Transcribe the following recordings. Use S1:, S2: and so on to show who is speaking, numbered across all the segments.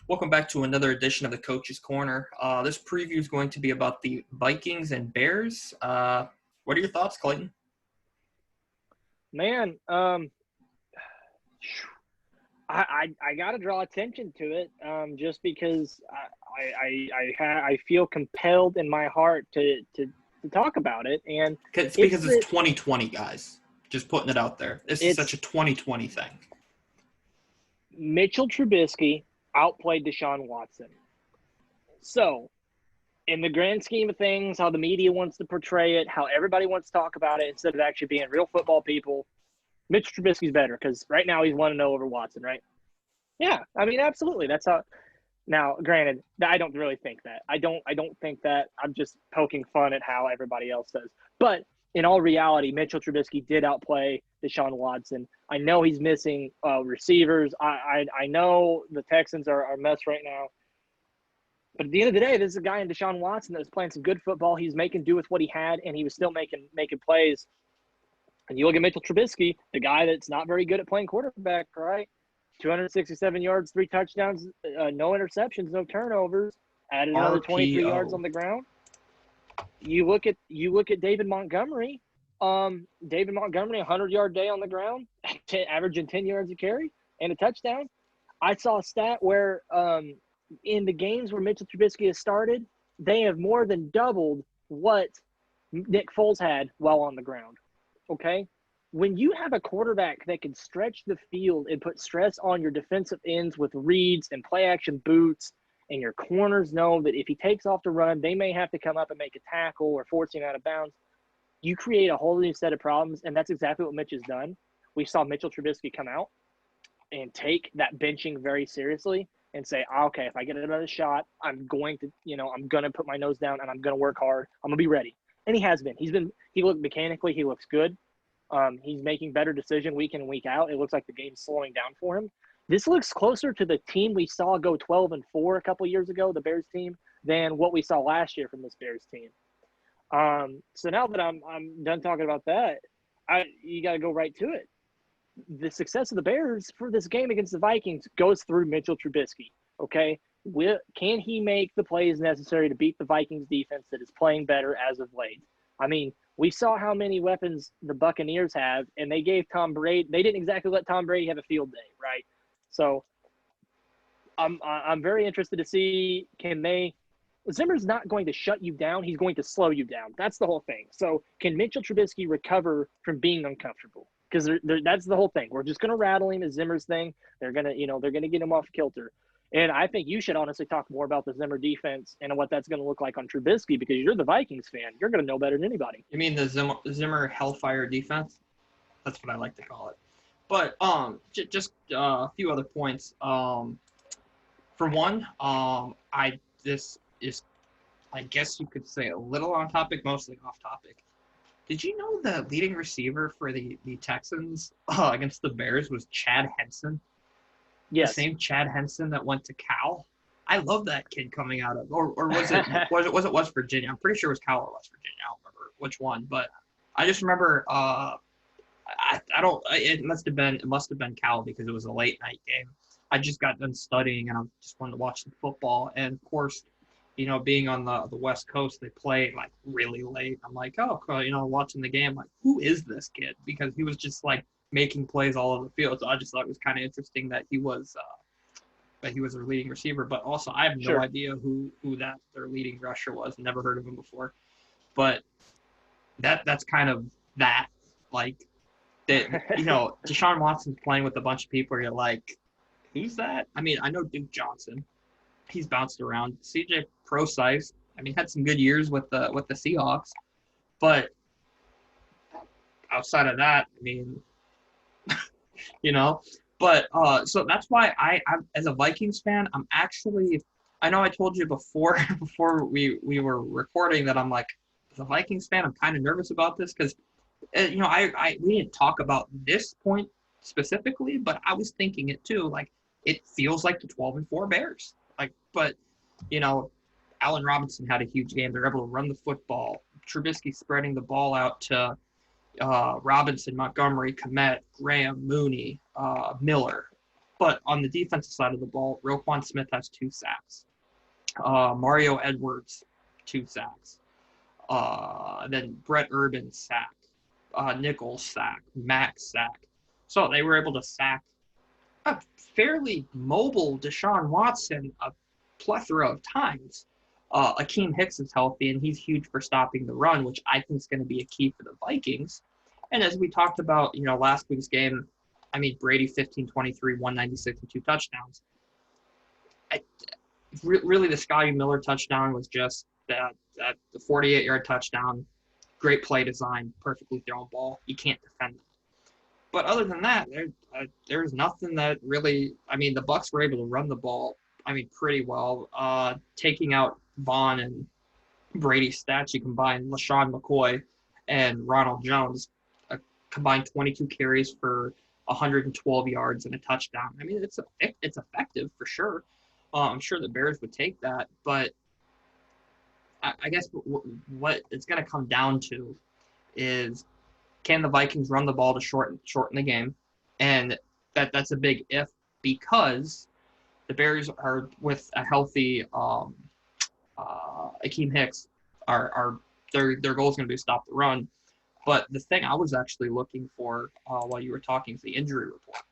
S1: Welcome back to another edition of the Coach's Corner. This preview is going to be about the Vikings and Bears. What are your thoughts, Clayton?
S2: Man, I got to draw attention to it just because I feel compelled in my heart to talk about it, and
S1: It's because it's 2020, guys. Just putting it out there. This is such a 2020 thing.
S2: Mitchell Trubisky outplayed Deshaun Watson. So, in the grand scheme of things, how the media wants to portray it, how everybody wants to talk about it, instead of actually being real football people, Mitch Trubisky's better because right now he's 1-0 over Watson, right? Yeah, I mean, absolutely. That's how. Now, granted, I don't really think that. I don't think that. I'm just poking fun at how everybody else does. But in all reality, Mitchell Trubisky did outplay Deshaun Watson. I know he's missing receivers. I know the Texans are a mess right now. But at the end of the day, this is a guy in Deshaun Watson that was playing some good football. He's making do with what he had, and he was still making plays. And you look at Mitchell Trubisky, the guy that's not very good at playing quarterback, right? 267 yards, 3 touchdowns, no interceptions, no turnovers, added another 23 yards on the ground. You look at David Montgomery. David Montgomery, 100-yard day on the ground, averaging 10 yards a carry and a touchdown. I saw a stat where in the games where Mitchell Trubisky has started, they have more than doubled what Nick Foles had while on the ground. Okay? When you have a quarterback that can stretch the field and put stress on your defensive ends with reads and play-action boots, and your corners know that if he takes off to run, they may have to come up and make a tackle or force him out of bounds, you create a whole new set of problems, and that's exactly what Mitch has done. We saw Mitchell Trubisky come out and take that benching very seriously and say, okay, if I get another shot, I'm going to put my nose down and I'm going to work hard. I'm going to be ready. And he has been. He looked mechanically, he looks good. He's making better decision week in and week out. It looks like the game's slowing down for him. This looks closer to the team we saw go 12-4 a couple years ago, the Bears team, than what we saw last year from this Bears team. So now that I'm done talking about that, you got to go right to it. The success of the Bears for this game against the Vikings goes through Mitchell Trubisky. Okay, can he make the plays necessary to beat the Vikings defense that is playing better as of late? I mean, we saw how many weapons the Buccaneers have, and they gave Tom Brady. They didn't exactly let Tom Brady have a field day, right? So, I'm very interested to see Zimmer's not going to shut you down. He's going to slow you down. That's the whole thing. So, can Mitchell Trubisky recover from being uncomfortable? Because that's the whole thing. We're just going to rattle him as Zimmer's thing. They're going to get him off kilter. And I think you should honestly talk more about the Zimmer defense and what that's going to look like on Trubisky, because you're the Vikings fan. You're going to know better than anybody.
S1: You mean the Zimmer Hellfire defense? That's what I like to call it. But just a few other points. For one, this is, I guess you could say, a little on topic, mostly off topic. Did you know the leading receiver for the Texans against the Bears was Chad Henson?
S2: Yes.
S1: The same Chad Henson that went to Cal. I love that kid coming out of, or was it West Virginia? I'm pretty sure it was Cal or West Virginia. I don't remember which one, but I just remember it must have been Cal because it was a late night game. I just got done studying and I just wanted to watch the football, and of course, being on the West Coast, they play like really late. I'm like, watching the game, like, who is this kid? Because he was just like making plays all over the field. So I just thought it was kind of interesting that he was their leading receiver. But also, I have no idea who that their leading rusher was. Never heard of him before. But that's kind of that. Like, that, Deshaun Watson's playing with a bunch of people where you're like, who's that? I mean, I know Duke Johnson. He's bounced around. CJ Prosise, had some good years with the Seahawks. But outside of that, But so that's why I'm as a Vikings fan, I'm actually, I know I told you before we were recording that I'm like, as a Vikings fan, I'm kind of nervous about this because, we didn't talk about this point specifically, but I was thinking it too. Like, it feels like the 12-4 Bears. But Allen Robinson had a huge game. They're able to run the football. Trubisky spreading the ball out to Robinson, Montgomery, Kmet, Graham, Mooney, Miller. But on the defensive side of the ball, Roquan Smith has 2 sacks. Mario Edwards, 2 sacks. Then Brett Urban sack. Nichols sack. Max sack. So they were able to sack a fairly mobile Deshaun Watson a plethora of times. Akeem Hicks is healthy, and he's huge for stopping the run, which I think is going to be a key for the Vikings. And as we talked about, last week's game, I mean, Brady 15-23, 196, and 2 touchdowns. Really, the Scotty Miller touchdown was just the 48-yard touchdown. Great play design, perfectly thrown ball. You can't defend that. But other than that, there's nothing that really – I mean, the Bucs were able to run the ball, pretty well. Taking out Vaughn and Brady's stats, you combine LaShawn McCoy and Ronald Jones, combined 22 carries for 112 yards and a touchdown. I mean, it's effective for sure. I'm sure the Bears would take that, but I guess what it's going to come down to is, can the Vikings run the ball to shorten the game? And that's a big if, because the Bears are, with a healthy Akeem Hicks, their goal is going to be to stop the run. But the thing I was actually looking for while you were talking is the injury report.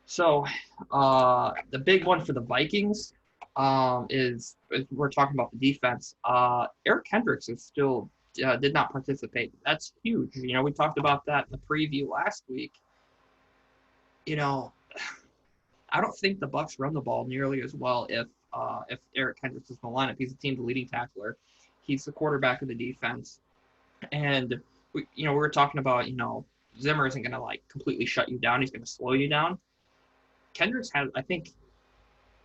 S1: So the big one for the Vikings is we're talking about the defense. Eric Kendricks is still did not participate. That's huge. We talked about that in the preview last week. I don't think the Bucs run the ball nearly as well if Eric Kendricks is in the lineup. He's the team's leading tackler. He's the quarterback of the defense. And we were talking about, Zimmer isn't going to completely shut you down. He's going to slow you down. Kendricks I think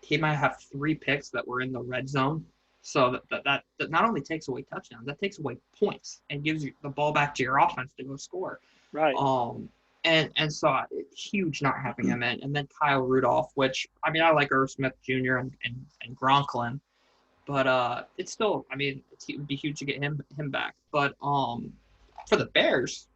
S1: he might have 3 picks that were in the red zone. So that not only takes away touchdowns, that takes away points and gives you the ball back to your offense to go score.
S2: Right.
S1: And so huge not having him in. And then Kyle Rudolph, which, I like Irv Smith Jr. and Gronklin, but it's still, it would be huge to get him back. But for the Bears,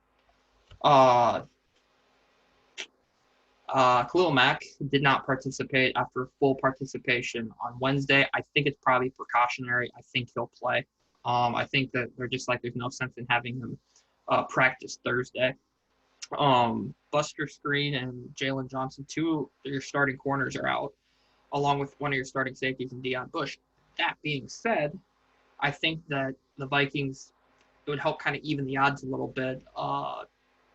S1: Khalil Mack did not participate after full participation on Wednesday. I think it's probably precautionary. I think he'll play. I think that they're just there's no sense in having him practice Thursday. Buster Screen and Jalen Johnson, 2 of your starting corners, are out, along with one of your starting safeties and Deion Bush. That being said, I think that the Vikings, it would help kind of even the odds a little bit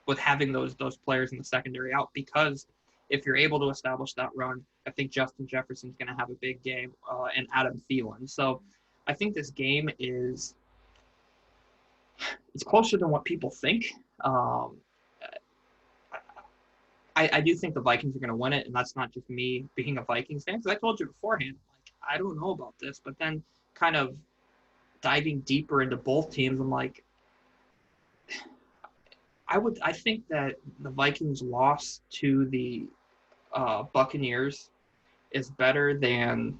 S1: with having those players in the secondary out, because if you're able to establish that run, I think Justin Jefferson's going to have a big game, and Adam Thielen. So I think this game it's closer than what people think. I do think the Vikings are going to win it, and that's not just me being a Vikings fan, because I told you beforehand, I don't know about this, but then kind of diving deeper into both teams, I'm like, I think that the Vikings loss to the Buccaneers is better than,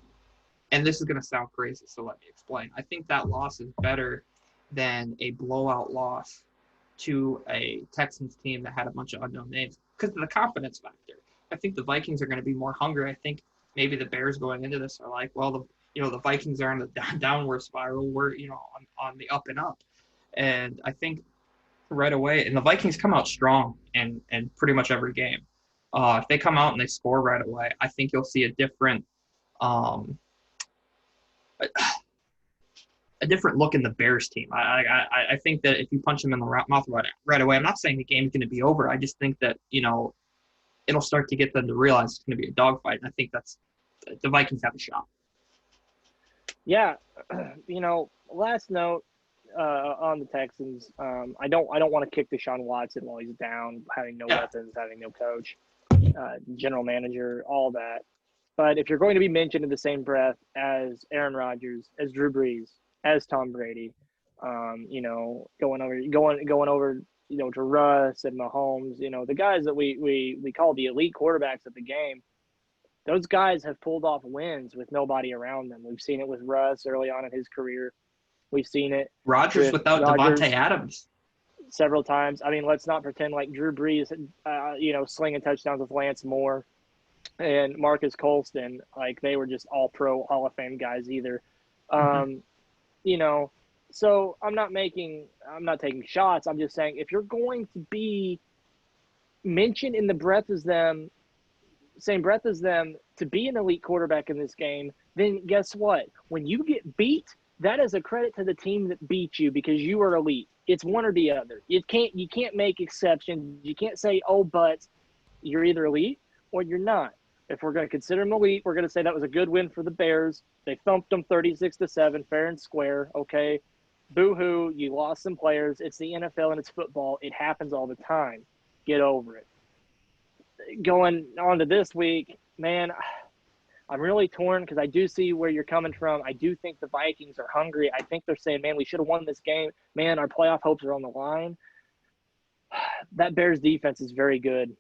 S1: and this is going to sound crazy, so let me explain. I think that loss is better than a blowout loss to a Texans team that had a bunch of unknown names, because of the confidence factor. I think the Vikings are going to be more hungry. I think maybe the Bears going into this are like, well, the Vikings are in the downward spiral. We're, on the up and up. And I think right away, and the Vikings come out strong in pretty much every game. If they come out and they score right away, I think you'll see a different look in the Bears team. I think that if you punch them in the mouth right away, I'm not saying the game's going to be over. I just think that, it'll start to get them to realize it's going to be a dogfight. And I think the Vikings have a shot.
S2: Yeah. Last note on the Texans, I don't want to kick Deshaun Watson while he's down, having no weapons, having no coach, general manager, all that. But if you're going to be mentioned in the same breath as Aaron Rodgers, as Drew Brees, as Tom Brady, going over, to Russ and Mahomes, the guys that we call the elite quarterbacks of the game, those guys have pulled off wins with nobody around them. We've seen it with Russ early on in his career. We've seen it
S1: Rodgers without Devontae Adams
S2: several times. Let's not pretend like Drew Brees, slinging touchdowns with Lance Moore. and Marcus Colston, like they were just all pro Hall of Fame guys either.
S1: Hmm.
S2: You know, so I'm not taking shots. I'm just saying if you're going to be mentioned in the breath as them, same breath as them to be an elite quarterback in this game, then guess what? When you get beat, that is a credit to the team that beat you because you are elite. It's one or the other. You can't make exceptions. You can't say, oh, but you're either elite or you're not. If we're going to consider them elite, we're going to say that was a good win for the Bears. They thumped them 36-7, fair and square. Okay, boo-hoo, you lost some players. It's the NFL and it's football. It happens all the time. Get over it. Going on to this week, man, I'm really torn because I do see where you're coming from. I do think the Vikings are hungry. I think they're saying, man, we should have won this game. Man, our playoff hopes are on the line. That Bears defense is very good.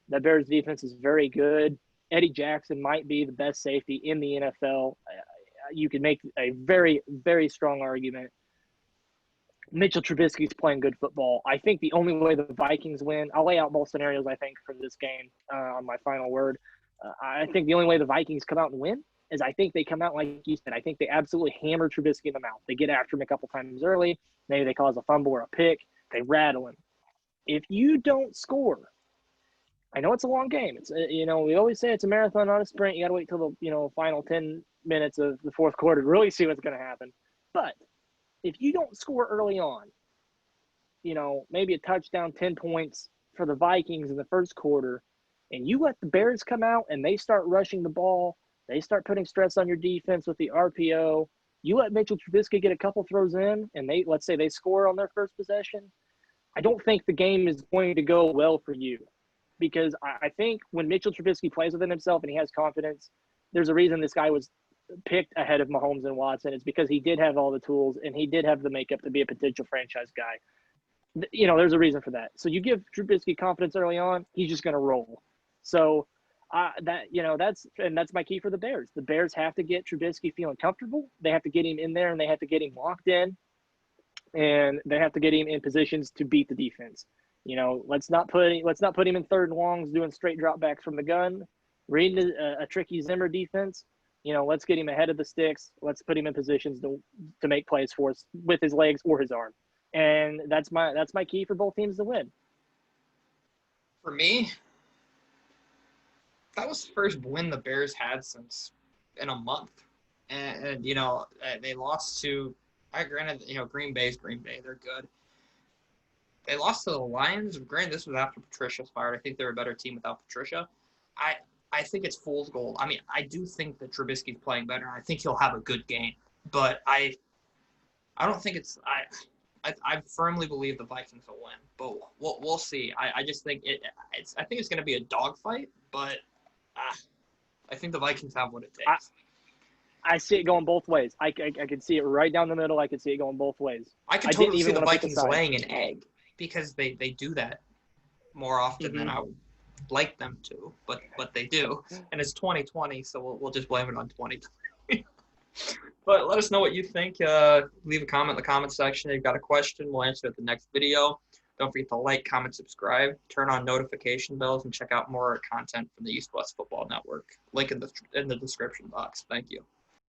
S2: Eddie Jackson might be the best safety in the NFL. You could make a very, very strong argument. Mitchell Trubisky's playing good football. I think the only way the Vikings win, I'll lay out both scenarios, I think, for this game on my final word. I think the only way the Vikings come out and win is I think they come out like you said. I think they absolutely hammer Trubisky in the mouth. They get after him a couple times early. Maybe they cause a fumble or a pick. They rattle him. If you don't score, I know it's a long game. It's we always say it's a marathon, not a sprint. You got to wait till the final 10 minutes of the fourth quarter to really see what's going to happen. But if you don't score early on, maybe a touchdown, 10 points for the Vikings in the first quarter, and you let the Bears come out and they start rushing the ball, they start putting stress on your defense with the RPO, you let Mitchell Trubisky get a couple throws in, and let's say they score on their first possession, I don't think the game is going to go well for you. Because I think when Mitchell Trubisky plays within himself and he has confidence, there's a reason this guy was picked ahead of Mahomes and Watson. It's because he did have all the tools and he did have the makeup to be a potential franchise guy. There's a reason for that. So you give Trubisky confidence early on, he's just going to roll. So that's my key for the Bears. The Bears have to get Trubisky feeling comfortable. They have to get him in there and they have to get him locked in, and they have to get him in positions to beat the defense. Let's not put him in third and longs doing straight dropbacks from the gun, reading a tricky Zimmer defense. Let's get him ahead of the sticks. Let's put him in positions to make plays for us with his legs or his arm. And that's my key for both teams to win.
S1: For me, that was the first win the Bears had since in a month. And they lost to, granted, Green Bay's Green Bay. They're good. They lost to the Lions. Granted, this was after Patricia's fired. I think they're a better team without Patricia. I think it's fool's gold. I mean, I do think that Trubisky's playing better, and I think he'll have a good game. But I don't think it's I firmly believe the Vikings will win. But we'll see. I just think I think it's going to be a dogfight, but I think the Vikings have what it takes.
S2: I see it going both ways. I can see it right down the middle. I can see it going both ways.
S1: I can totally see the Vikings laying an egg because they do that more often than I would like them to, but they do. And it's 2020, so we'll just blame it on 2020. But let us know what you think. Leave a comment in the comment section. If you've got a question, we'll answer it at the next video. Don't forget to like, comment, subscribe, turn on notification bells, and check out more content from the East West Football Network. Link in the description box. Thank you.